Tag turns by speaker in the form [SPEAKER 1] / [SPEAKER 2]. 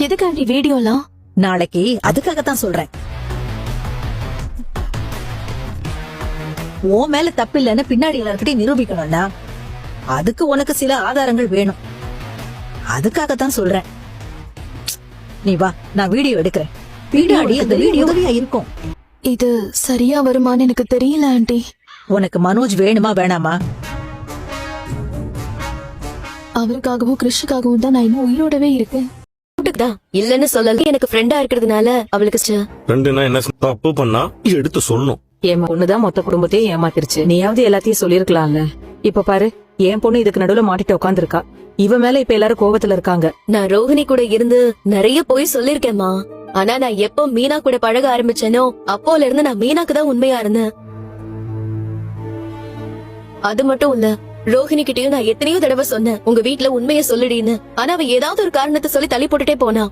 [SPEAKER 1] எதுக்காண்டி வீடியோலாம்?
[SPEAKER 2] நாளைக்கு அதுக்காகத்தான் சொல்றேன். உன் மேல தப்பு இல்லைன்னு பின்னாடி எல்லார்கிட்டயும் நிரூபிக்கணும்னா அதுக்கு உனக்கு சில ஆதாரங்கள் வேணும். அதுக்காகத்தான் சொல்றேன். நீ வா, நான் வீடியோ எடுக்கிறேன். பின்னாடி அந்த வீடியோ உதவியா இருக்கும்.
[SPEAKER 1] இது சரியா வருமான்னு எனக்கு தெரியல ஆண்டி.
[SPEAKER 2] உனக்கு மனோஜ் வேணுமா வேணாமா?
[SPEAKER 1] அவருக்காகவும் கிறிஷுக்காகவும் தான் நான் இன்னும் உயிரோடவே இருக்கேன்.
[SPEAKER 3] இல்லன்னு சொல்லல, எனக்கு ஃப்ரெண்டா இருக்கிறதுனால அவளுக்கு
[SPEAKER 4] ஃப்ரெண்டுனா என்ன தப்பு பண்ணா எடுத்து சொல்லணும்.
[SPEAKER 5] என் பொண்ணுதான் மொத்த குடும்பத்தையும் ஏமாத்திருச்சு. நீயாவது எல்லாத்தையும் சொல்லிருக்கலாம்ல. இப்ப பாரு, என் பொண்ணு இதுக்கு நடுவுல மாட்டிட்டு உட்காந்துருக்கா. இவ மேல இப்ப எல்லாரும் கோபத்துல இருக்காங்க.
[SPEAKER 3] நான் ரோஹிணி கூட இருந்து நிறைய போய் சொல்லிருக்கேம்மா. ஆனா நான் எப்போ மீனா கூட பழக ஆரம்பிச்சேனோ அப்போல இருந்து நான் மீனாக்கு தான் உண்மையா இருந்தேன். அது மட்டும் இல்ல, ரோஹிணி கிட்டயும் நான் எத்தனையோ தடவை சொன்னேன் உங்க வீட்டுல உண்மையை சொல்லிடின்னு. ஆனா அவ ஏதாவது ஒரு காரணத்தை சொல்லி தள்ளி போட்டுட்டே போனா.